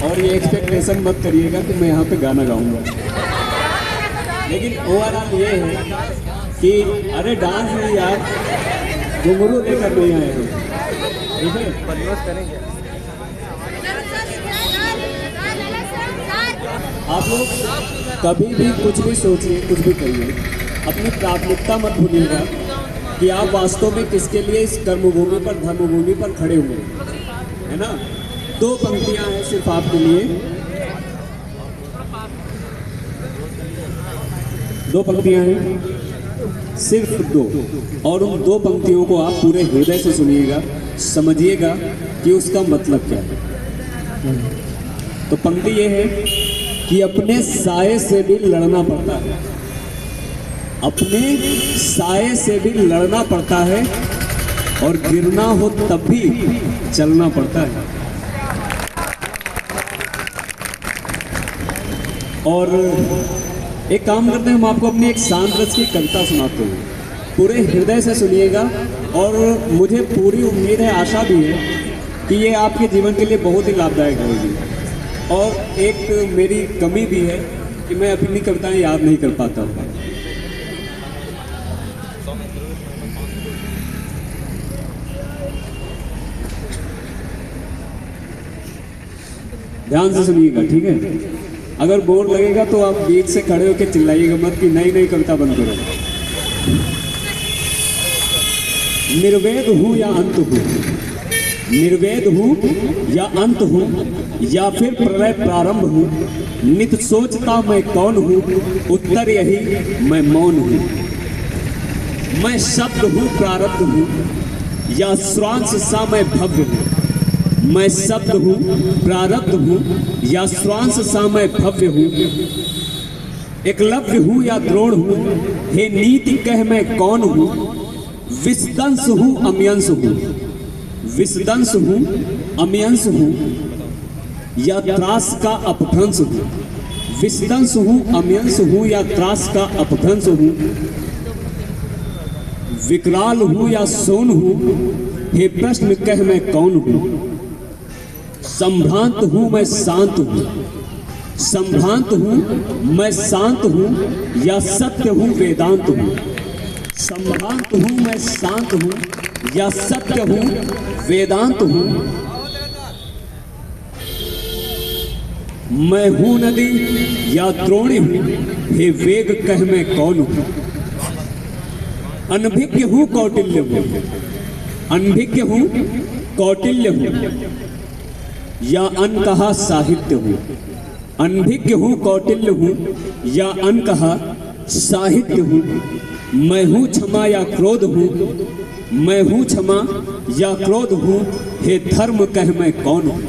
और ये एक्सपेक्टेशन मत करिएगा कि मैं यहाँ पे गाना गाऊंगा, लेकिन ओवरऑल ये है कि अरे डांस नहीं यार, घुंघरू लेकर नहीं आए हम, ठीक है। आप लोग कभी भी कुछ भी सोचिए, कुछ भी करिए, अपनी प्राथमिकता मत भूलिएगा कि आप वास्तव में किसके लिए इस कर्मभूमि पर, धर्मभूमि पर खड़े हुए हैं, है ना। 2 पंक्तियां हैं सिर्फ आपके लिए, 2 पंक्तियां हैं, सिर्फ 2, और उन 2 पंक्तियों को आप पूरे हृदय से सुनिएगा, समझिएगा कि उसका मतलब क्या है। तो पंक्ति ये है कि अपने साये से भी लड़ना पड़ता है, अपने साये से भी लड़ना पड़ता है, और गिरना हो तब भी चलना पड़ता है। और एक काम करते हैं, हम आपको अपनी एक शांत रस की कविता सुनाते हैं, पूरे हृदय से सुनिएगा, और मुझे पूरी उम्मीद है, आशा भी है कि ये आपके जीवन के लिए बहुत ही लाभदायक होगी। और एक मेरी कमी भी है कि मैं अपनी कविताएं याद नहीं कर पाता हूँ। ध्यान से सुनिएगा, ठीक है। अगर बोर लगेगा तो आप बीच से खड़े होकर चिल्लाइएगा मत कि नई नई कविता बंद करो। निर्वेद हूँ या अंत हूँ, निर्वेद हूँ या अंत हूँ, या फिर प्रलय प्रारंभ हूँ, नित सोचता मैं कौन हूँ, उत्तर यही मैं मौन हूँ। मैं शब्द हूँ प्रारब्ध हूँ, या श्वांस सा मैं भव्य हूँ। मैं शब्द हूँ प्रारब्ध हूँ, या श्वांस सा मैं भव्य हूँ। एकलव्य हूँ या द्रोण हूँ, हे नीति कह मैं कौन हूँ। विषदंश हूँ अमयंश हूँ, विषदंश हूँ अमयंश हूँ, या त्रास का अपभ्रंश हूँ। विषदंश हूँ अमयंश हूँ, या त्रास का अपभ्रंश हूँ। विकराल हूँ या सोन हूँ, हे प्रश्न कह मैं कौन हूँ। संभ्रांत हूँ मैं शांत हूँ, संभ्रांत हूँ मैं शांत हूँ, या सत्य हूँ वेदांत हूँ। संभ्रांत हूँ मैं शांत हूँ, या सत्य हूँ वेदांत हूँ। मैं हूँ नदी या द्रोणी हूँ, हे वेग कह मैं कौन हूँ। अनभिज्ञ हूँ कौटिल्य हूँ, अनभिज्ञ हूँ कौटिल्य हूँ, या अनकहा साहित्य हूँ। अनभिज्ञ हूँ कौटिल्य हूँ, या अनकहा साहित्य हूँ। मैं हूँ क्षमा या क्रोध हूँ, मैं हूँ क्षमा या क्रोध हूँ, हे धर्म कह मैं कौन हूँ।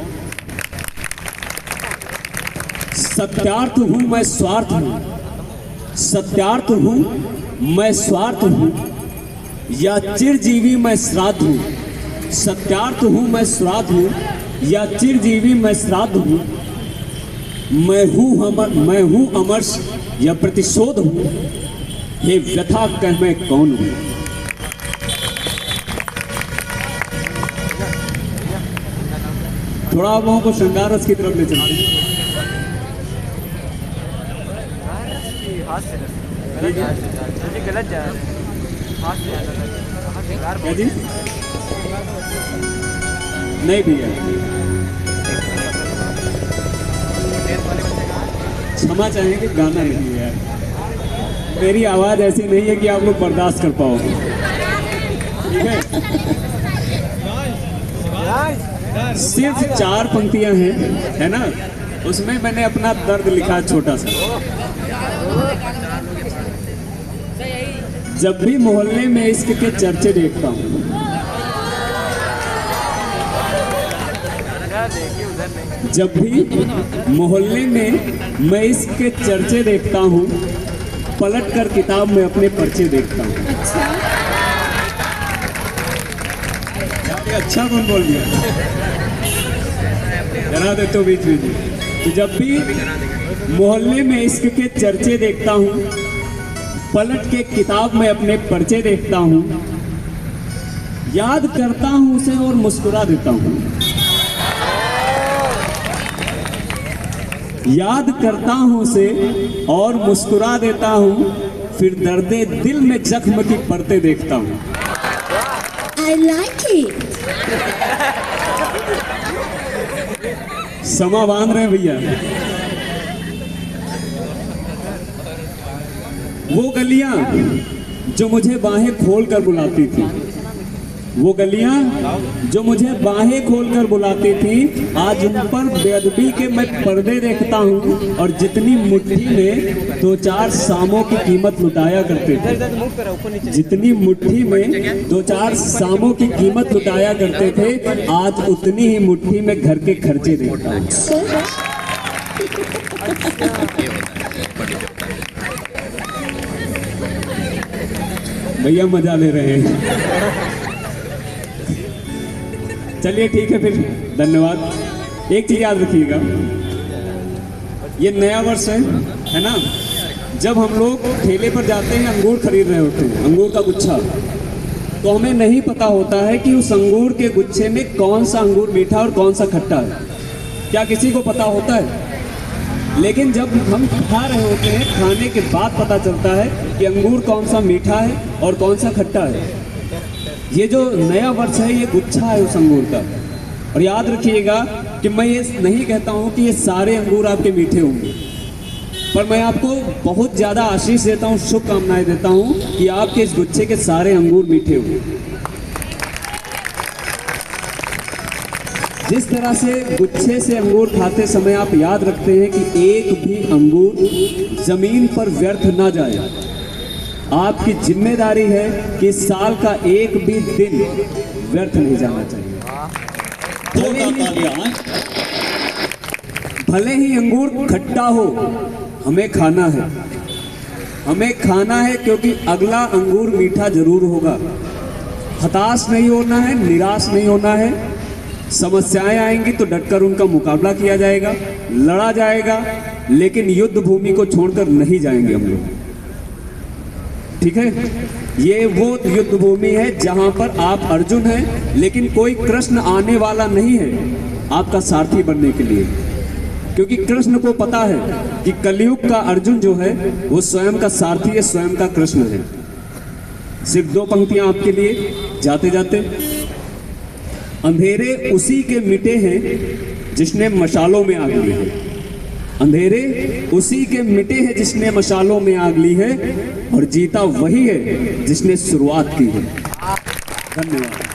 सत्यार्थ हूँ मैं स्वार्थ हूँ, सत्यार्थ हूँ मैं स्वार्थ हूँ, या चिरजीवी मैं श्राद्ध हूँ। सत्यार्थ हूँ मैं श्राद्ध हूँ, या चिरजीवी मैं श्राद्ध हूँ। मैं हूँ अमर्ष या प्रतिशोध हूँ, हे व्यथा कह मैं कौन हूँ। थोड़ा आप लोगों को श्रृंगार रस की तरफ ले चलते हैं। गलत जा क्या जी? नहीं भैया, क्षमा चाहेंगे, गाना नहीं है यार। मेरी आवाज ऐसी नहीं है कि आप लोग बर्दाश्त कर पाओ, ठीक है। सिर्फ 4 पंक्तियां हैं, है ना, उसमें मैंने अपना दर्द लिखा छोटा सा। जब भी मोहल्ले में इश्क के चर्चे देखता हूँ, जब भी मोहल्ले में मैं इसके चर्चे देखता हूँ, पलट कर किताब में अपने पर्चे देखता हूँ। अच्छा कौन बोल दिया, करा दे तो बीच में। तो जब भी मोहल्ले में इश्क के चर्चे देखता हूँ, पलट के किताब में अपने पर्चे देखता हूँ, याद करता हूँ उसे और मुस्कुरा देता हूँ। याद करता हूँ उसे और मुस्कुरा देता हूँ, फिर दर्दे दिल में जख्म की परतें देखता हूँ। I like it. समा बांध रहे हैं भैया। वो गलियां जो मुझे बाहें खोल कर बुलाती थी, वो गलियां जो मुझे बाहें खोलकर बुलाती थी, आज उन पर बेअदबी के मैं पर्दे देखता हूँ। और जितनी मुट्ठी में दो चार सामों की कीमत लुटाया करते थे, जितनी मुट्ठी में दो चार सामों की कीमत लुटाया करते थे, आज उतनी ही मुट्ठी में घर के खर्चे देखता हूँ। भैया मजा ले रहे हैं। चलिए ठीक है फिर, धन्यवाद। एक चीज याद रखिएगा, ये नया वर्ष है ना, जब हम लोग ठेले पर जाते हैं अंगूर खरीद रहे होते हैं, अंगूर का गुच्छा, तो हमें नहीं पता होता है कि उस अंगूर के गुच्छे में कौन सा अंगूर मीठा और कौन सा खट्टा है। क्या किसी को पता होता है? लेकिन जब हम खा रहे होते हैं, खाने के बाद पता चलता है कि अंगूर कौन सा मीठा है और कौन सा खट्टा है। ये जो नया वर्ष है, ये गुच्छा है उस अंगूर का। और याद रखिएगा कि मैं ये नहीं कहता हूँ कि ये सारे अंगूर आपके मीठे होंगे, पर मैं आपको बहुत ज़्यादा आशीष देता हूँ, शुभकामनाएं देता हूँ कि आपके इस गुच्छे के सारे अंगूर मीठे होंगे। जिस तरह से गुच्छे से अंगूर खाते समय आप याद रखते हैं कि एक भी अंगूर जमीन पर व्यर्थ ना जाए, आपकी जिम्मेदारी है कि साल का एक भी दिन व्यर्थ नहीं जाना चाहिए। भले ही अंगूर खट्टा हो, हमें खाना है, हमें खाना है, क्योंकि अगला अंगूर मीठा जरूर होगा। हताश नहीं होना है, निराश नहीं होना है। समस्याएं आएंगी तो डटकर उनका मुकाबला किया जाएगा, लड़ा जाएगा, लेकिन युद्ध भूमि को छोड़कर नहीं जाएंगे हम लोग। ठीक है, ये वो युद्ध भूमि है जहां पर आप अर्जुन हैं, लेकिन कोई कृष्ण आने वाला नहीं है आपका सारथी बनने के लिए, क्योंकि कृष्ण को पता है कि कलयुग का अर्जुन जो है वो स्वयं का सारथी है, स्वयं का कृष्ण है। सिर्फ दो पंक्तियां आपके लिए जाते जाते। अंधेरे उसी के मिटे हैं जिसने मशालों में आग ली है, अंधेरे उसी के मिटे हैं जिसने मशालों में आग ली है, और जीता वही है जिसने शुरुआत की है। धन्यवाद।